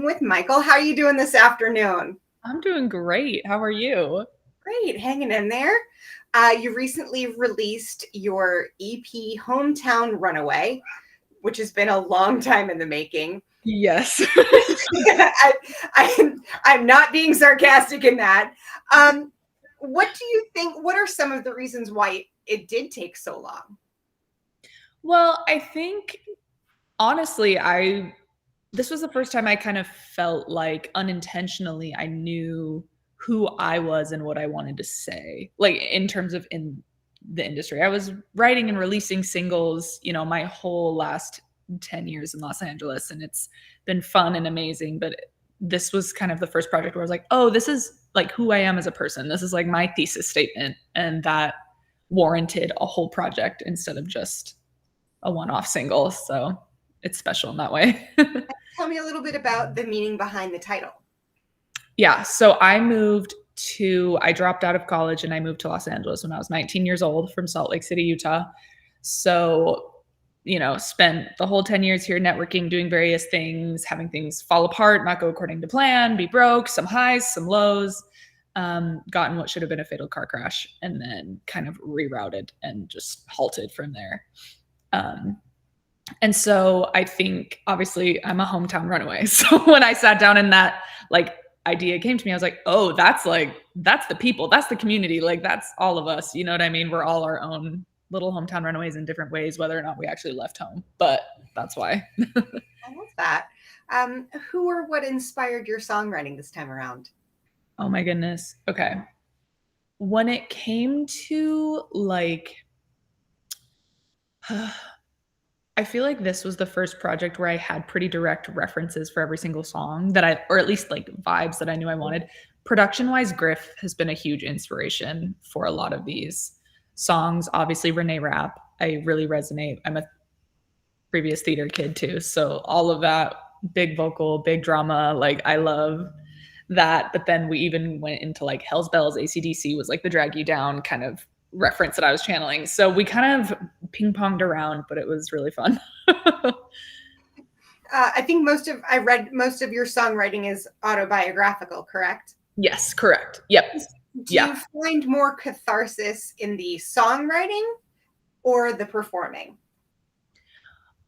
With Mykel. How are you doing this afternoon? I'm doing great. How are you? Great, hanging in there. You recently released your EP, Hometown Runaway, which has been a long time in the making. Yes. I'm not being sarcastic in that. What do you think? What are some of the reasons why it did take so long? Well, I think honestly, this was the first time I kind of felt like unintentionally I knew who I was and what I wanted to say. Like in terms of in the industry. I was writing and releasing singles, my whole last 10 years in Los Angeles, and it's been fun and amazing, but this was kind of the first project where I was like, oh, this is like who I am as a person. This is like my thesis statement, and that warranted a whole project instead of just a one-off single. So it's special in that way. Tell me a little bit about the meaning behind the title. Yeah. So I dropped out of college and I moved to Los Angeles when I was 19 years old from Salt Lake City, Utah. So, spent the whole 10 years here networking, doing various things, having things fall apart, not go according to plan, be broke, some highs, some lows, gotten what should have been a fatal car crash, and then kind of rerouted and just halted from there. And so I think obviously I'm a hometown runaway. So when I sat down and that idea came to me, I was like, oh, that's the people, that's the community. Like that's all of us. You know what I mean? We're all our own little hometown runaways in different ways, whether or not we actually left home. But that's why. I love that. Who or what inspired your songwriting this time around? Oh my goodness. Okay. When it came to I feel like this was the first project where I had pretty direct references for every single song or at least like vibes that I knew I wanted. Production wise, Griff has been a huge inspiration for a lot of these songs. Obviously, Renee Rapp, I really resonate. I'm a previous theater kid too. So all of that big vocal, big drama, like I love that. But then we even went into like Hell's Bells, AC/DC was like the drag you down kind of reference that I was channeling. So we kind of ping ponged around, but it was really fun. I think I read most of your songwriting is autobiographical, correct? Yes, correct. Yep. Do you find more catharsis in the songwriting or the performing?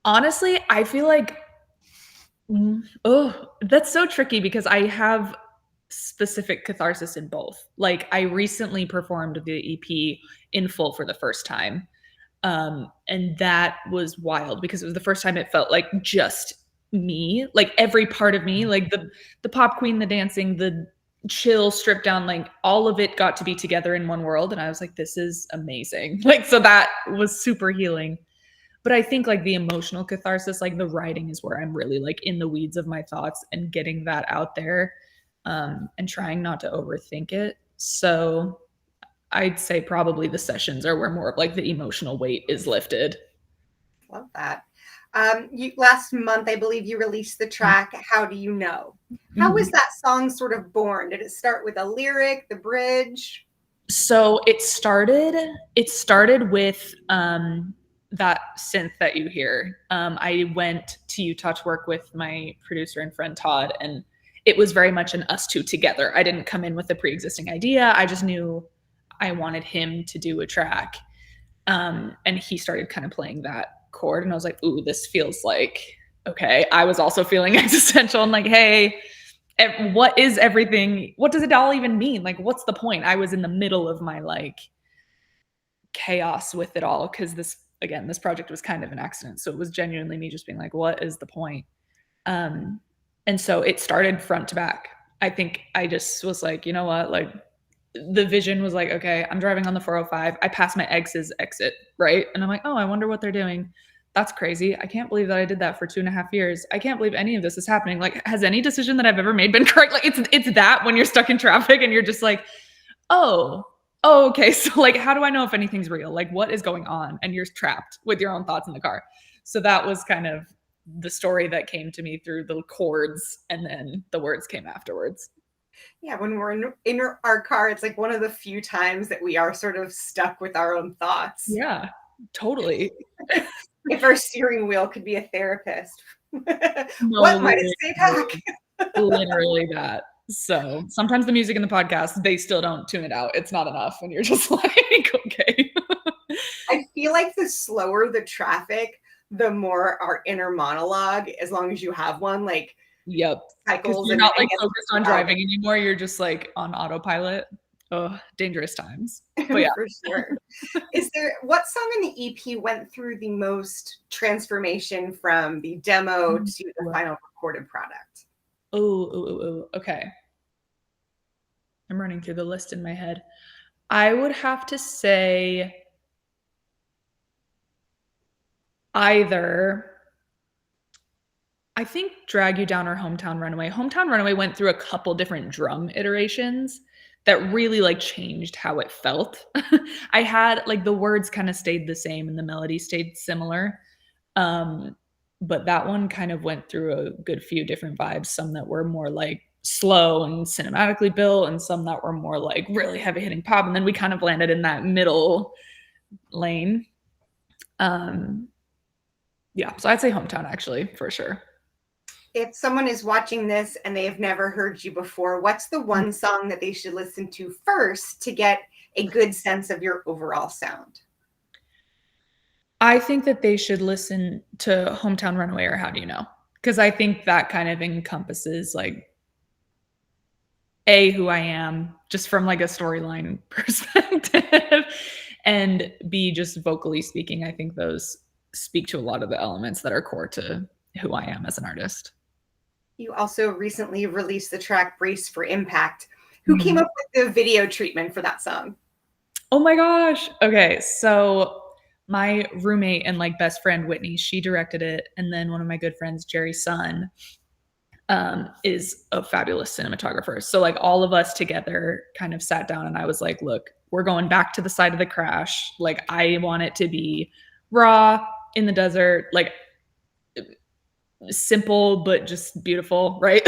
Honestly, I feel like, that's so tricky because I have specific catharsis in both. Like I recently performed the EP in full for the first time. And that was wild because it was the first time it felt like just me, like every part of me, like the pop queen, the dancing, the chill, stripped down, like all of it got to be together in one world. And I was like, this is amazing. Like, so that was super healing. But I think like the emotional catharsis, like the writing is where I'm really like in the weeds of my thoughts and getting that out there. And trying not to overthink it. So I'd say probably the sessions are where more of like the emotional weight is lifted. Love that. Last month, I believe you released the track, How Do You Know? How was that song sort of born? Did it start with a lyric, the bridge? So it started with that synth that you hear. I went to Utah to work with my producer and friend Todd, and it was very much an us two together. I didn't come in with a pre-existing idea. I just knew I wanted him to do a track. And he started kind of playing that chord. And I was like, ooh, this feels like, okay. I was also feeling existential and like, hey, what is everything? What does it all even mean? Like, what's the point? I was in the middle of my like chaos with it all. Cause this project was kind of an accident. So it was genuinely me just being like, what is the point? And so it started front to back. I think I just was like, you know what? Like the vision was like, okay, I'm driving on the 405. I passed my ex's exit, right? And I'm like, oh, I wonder what they're doing. That's crazy. I can't believe that I did that for 2.5 years. I can't believe any of this is happening. Like, has any decision that I've ever made been correct? Like it's that when you're stuck in traffic and you're just like, oh, okay. So like, how do I know if anything's real? Like what is going on? And you're trapped with your own thoughts in the car. So that was kind of the story that came to me through the chords, and then the words came afterwards. Yeah, when we're in our car, it's like one of the few times that we are sort of stuck with our own thoughts. Yeah, totally. If our steering wheel could be a therapist, what might it say back? Literally that. So sometimes the music in the podcast, they still don't tune it out. It's not enough. And you're just like, okay. I feel like the slower the traffic, the more our inner monologue, as long as you have one, like Yep. Because cycles you're and, not like gets focused on louder. driving anymore. You're just like on autopilot. Oh, dangerous times. But yeah. For sure. What song in the EP went through the most transformation from the demo to the final recorded product? Oh. Okay. I'm running through the list in my head. I would have to say either, I think Drag You Down or Hometown Runaway. Hometown Runaway went through a couple different drum iterations that really like changed how it felt. I had like the words kind of stayed the same and the melody stayed similar. Um, but that one kind of went through a good few different vibes, some that were more like slow and cinematically built, and some that were more like really heavy hitting pop. And then we kind of landed in that middle lane. Um, yeah, so I'd say Hometown actually, for sure. If someone is watching this and they have never heard you before, what's the one song that they should listen to first to get a good sense of your overall sound? I think that they should listen to Hometown Runaway or How Do You Know? Because I think that kind of encompasses like A, who I am, just from like a storyline perspective, and B, just vocally speaking. I think those speak to a lot of the elements that are core to who I am as an artist. You also recently released the track Brace for Impact. Who came Mhm. up with the video treatment for that song? Oh my gosh. Okay. So my roommate and like best friend Whitney, she directed it. And then one of my good friends, Jerry's son, is a fabulous cinematographer. So like all of us together kind of sat down and I was like, look, we're going back to the site of the crash. Like I want it to be raw in the desert, like simple but just beautiful, right?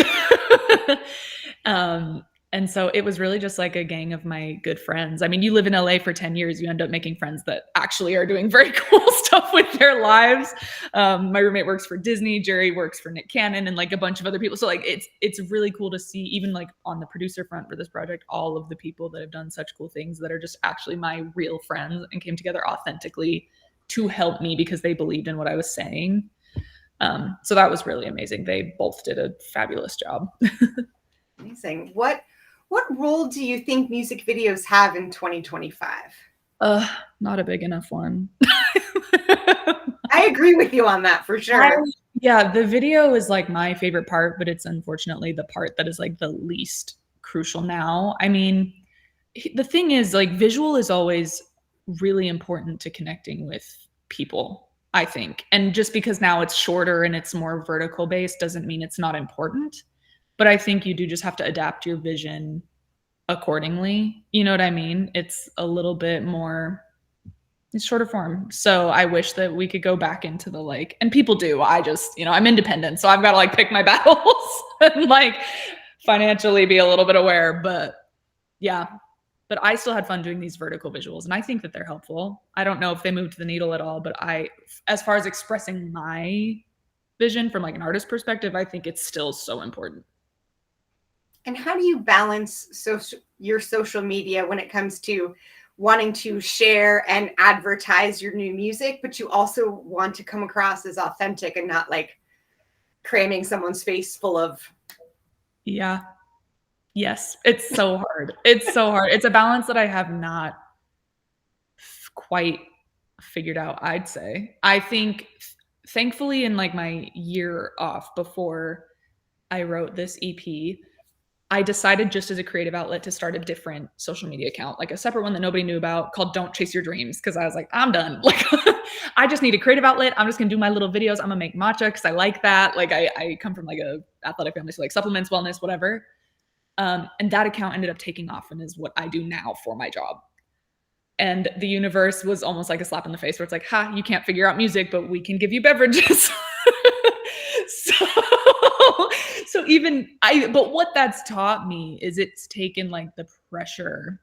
um and so it was really just like a gang of my good friends. I mean, you live in LA for 10 years, you end up making friends that actually are doing very cool stuff with their lives. My roommate works for Disney, Jerry works for Nick Cannon, and like a bunch of other people. So like it's really cool to see, even like on the producer front for this project, all of the people that have done such cool things that are just actually my real friends and came together authentically to help me because they believed in what I was saying. So that was really amazing. They both did a fabulous job. Amazing. What role do you think music videos have in 2025? Not a big enough one. I agree with you on that for sure. Yeah, the video is like my favorite part, but it's unfortunately the part that is like the least crucial now. I mean, the thing is, like, visual is always really important to connecting with people, I think. And just because now it's shorter and it's more vertical based doesn't mean it's not important. But I think you do just have to adapt your vision accordingly. You know what I mean? It's a little bit more, it's shorter form. So I wish that we could go back into the like, and people do. I just, I'm independent. So I've got to like pick my battles and like financially be a little bit aware. But yeah, but I still had fun doing these vertical visuals and I think that they're helpful. I don't know if they moved the needle at all, but as far as expressing my vision from like an artist perspective, I think it's still so important. And how do you balance your social media when it comes to wanting to share and advertise your new music, but you also want to come across as authentic and not like cramming someone's face full of. Yeah. Yes. It's so hard. It's so hard. It's a balance that I have not quite figured out, I'd say. I think thankfully in like my year off before I wrote this EP, I decided just as a creative outlet to start a different social media account, like a separate one that nobody knew about called Don't Chase Your Dreams. Cause I was like, I'm done. Like, I just need a creative outlet. I'm just gonna do my little videos. I'm gonna make matcha because I like that. Like I come from like a athletic family, so like supplements, wellness, whatever. And that account ended up taking off and is what I do now for my job. And the universe was almost like a slap in the face where it's like, ha, you can't figure out music, but we can give you beverages. so, but what that's taught me is it's taken like the pressure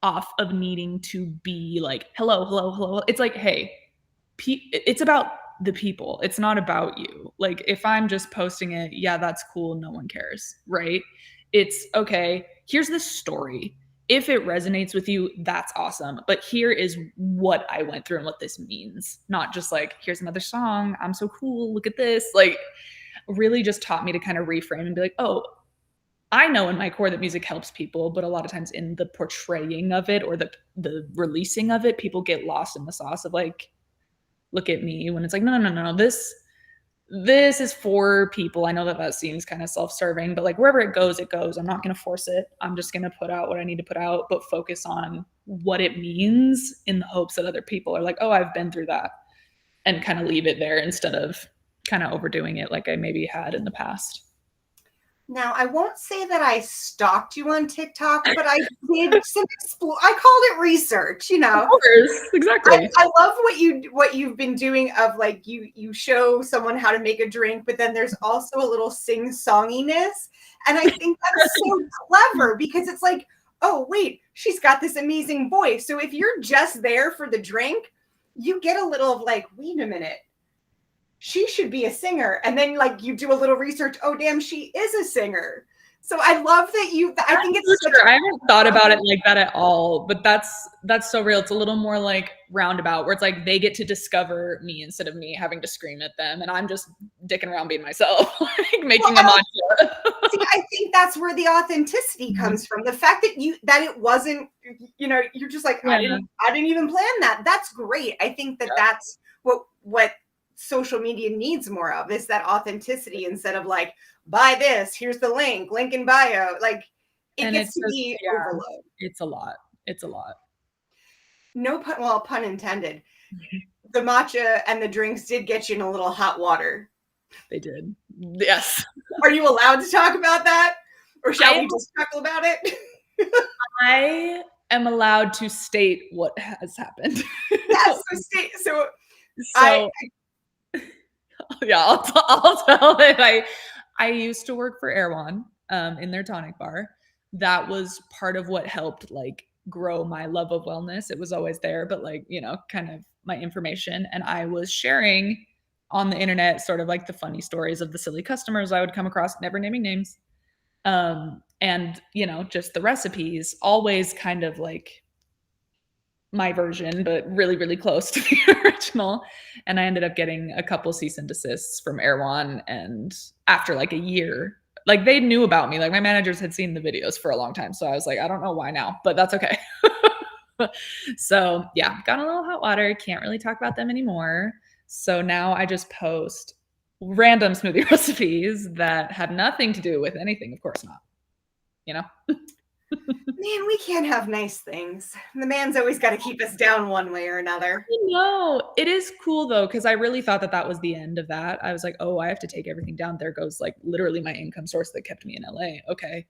off of needing to be like, hello. It's like, hey, it's about the people. It's not about you. Like if I'm just posting it, yeah, that's cool, no one cares, right? It's okay, here's the story. If it resonates with you, that's awesome. But here is what I went through and what this means. Not just like, here's another song, I'm so cool, look at this. Like really just taught me to kind of reframe and be like, oh, I know in my core that music helps people, but a lot of times in the portraying of it or the releasing of it, people get lost in the sauce of like, look at me, when it's like, no, no, no, no, this is for people. I know that that seems kind of self-serving, but like wherever it goes, it goes. I'm not going to force it. I'm just going to put out what I need to put out, but focus on what it means in the hopes that other people are like, oh, I've been through that, and kind of leave it there instead of kind of overdoing it like I maybe had in the past. Now, I won't say that I stalked you on TikTok, but I did some explore. I called it research, you Of know. course, exactly. I love what you've been doing of like you show someone how to make a drink, but then there's also a little sing-songiness. And I think that's so clever because it's like, oh, wait, she's got this amazing voice. So if you're just there for the drink, you get a little of like, wait a minute, she should be a singer. And then like you do a little research. Oh, damn, she is a singer. So I love that I think it's such I haven't thought about it like that at all, but that's so real. It's a little more like roundabout where it's like they get to discover me instead of me having to scream at them, and I'm just dicking around being myself, like making a mantra. See, I think that's where the authenticity comes from. The fact that it wasn't, you know, you're just like, Yeah. I didn't even plan that. That's great. I think that that's what social media needs more of, is that authenticity instead of like, buy this, here's the link in bio. Like it And gets it's to just, be yeah, overload. it's a lot. It's a lot. No pun, well, pun intended. The matcha and the drinks did get you in a little hot water. They did. Yes. Are you allowed to talk about that? Or shall we just chuckle about it? I am allowed to state what has happened. Yes. So I yeah, I'll tell it. I used to work for Erewhon in their tonic bar. That was part of what helped like grow my love of wellness. It was always there, but like, you know, kind of my information. And I was sharing on the internet sort of like the funny stories of the silly customers I would come across, never naming names. And, you know, just the recipes, always kind of like my version, but really, really close to the original. And I ended up getting a couple cease and desists from Erewhon. And after like a year, like they knew about me. Like my managers had seen the videos for a long time. So I was like, I don't know why now, but that's okay. So yeah, got a little hot water. Can't really talk about them anymore. So now I just post random smoothie recipes that have nothing to do with anything. Of course not. You know? Man, we can't have nice things. The man's always got to keep us down one way or another. No, it is cool though, because I really thought that that was the end of that. I was like, oh, I have to take everything down. There goes like literally my income source that kept me in LA. Okay.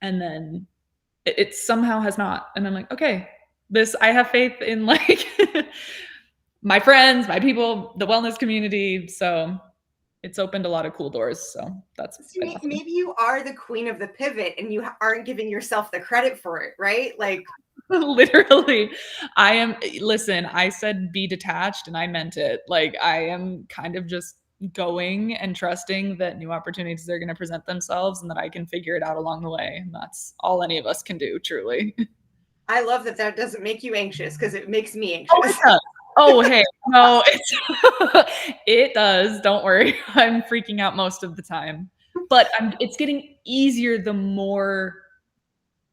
And then it somehow has not. And I'm like, okay, I have faith in like my friends, my people, the wellness community. So it's opened a lot of cool doors. So that's See, maybe you are the queen of the pivot and you aren't giving yourself the credit for it, right? Like literally, listen, I said be detached and I meant it. Like I am kind of just going and trusting that new opportunities are going to present themselves and that I can figure it out along the way. And that's all any of us can do, truly. I love that doesn't make you anxious because it makes me anxious. Oh, hey, no, it does. Don't worry. I'm freaking out most of the time, but it's getting easier the more,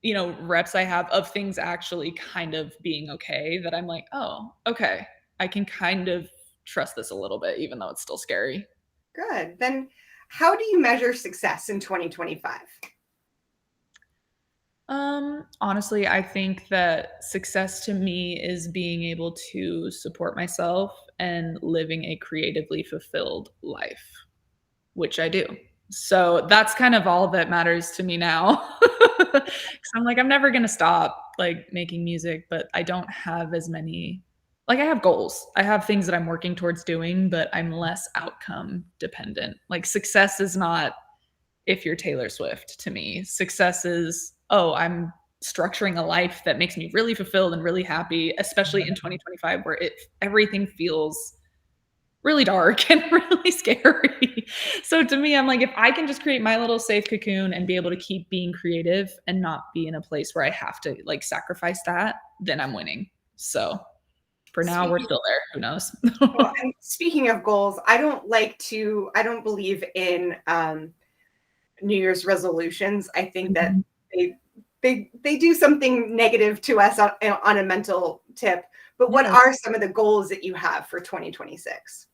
you know, reps I have of things actually kind of being okay, that I'm like, oh, okay, I can kind of trust this a little bit, even though it's still scary. Good. Then how do you measure success in 2025? Honestly, I think that success to me is being able to support myself and living a creatively fulfilled life, which I do. So that's kind of all that matters to me now. Cause I'm like, I'm never gonna stop like making music, but I don't have as many, like I have goals. I have things that I'm working towards doing, but I'm less outcome dependent. Like success is not if you're Taylor Swift to me. Success is, oh, I'm structuring a life that makes me really fulfilled and really happy, especially in 2025 where everything feels really dark and really scary. So to me, I'm like, if I can just create my little safe cocoon and be able to keep being creative and not be in a place where I have to like sacrifice that, then I'm winning. So for now, we're Speaking, still there. Who knows? well, and speaking of goals, I don't believe in New Year's resolutions. I think that Mhm. they they do something negative to us on a mental tip. But what Yeah. are some of the goals that you have for 2026?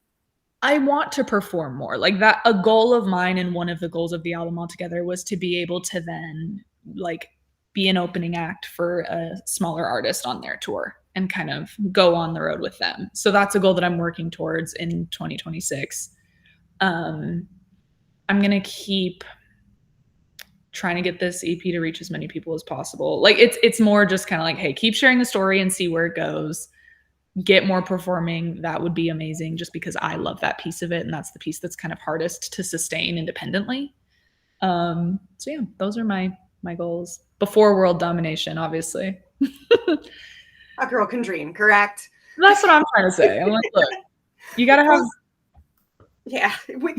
I want to perform more. Like that, a goal of mine and one of the goals of the album altogether was to be able to then like be an opening act for a smaller artist on their tour and kind of go on the road with them. So that's a goal that I'm working towards in 2026. Um, I'm gonna keep trying to get this EP to reach as many people as possible. Like it's more just kind of like, hey, keep sharing the story and see where it goes. Get more performing. That would be amazing just because I love that piece of it. And that's the piece that's kind of hardest to sustain independently. So yeah, those are my goals before world domination, obviously. A girl can dream, correct? That's what I'm trying to say. I'm like, look, you gotta have. Well, yeah. Well,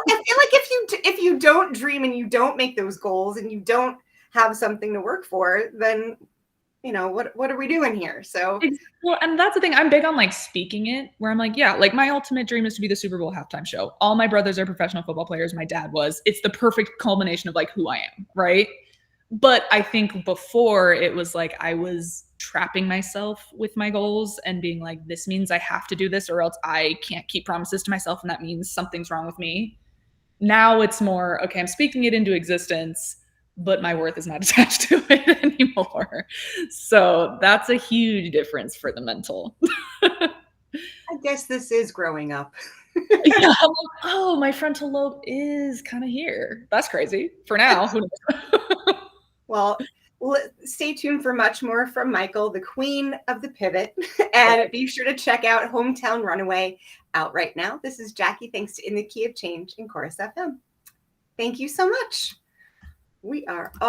I feel like if you don't dream and you don't make those goals and you don't have something to work for, then what are we doing here? So Well, and that's the thing. I'm big on like speaking it, where I'm like, yeah, like my ultimate dream is to be the Super Bowl halftime show. All my brothers are professional football players. My dad was. It's the perfect culmination of like who I am, right? But I think before it was like I was trapping myself with my goals and being like, this means I have to do this or else I can't keep promises to myself. And that means something's wrong with me. Now it's more, okay, I'm speaking it into existence, but my worth is not attached to it anymore. So that's a huge difference for the mental. I guess this is growing up. Yeah, I'm like, oh, my frontal lobe is kind of here. That's crazy for now. Who knows? Well, stay tuned for much more from Mykel, the queen of the pivot. And be sure to check out Hometown Runaway, out right now. This is Jackie, thanks to In the Key of Change and Chorus FM. Thank you so much. We are all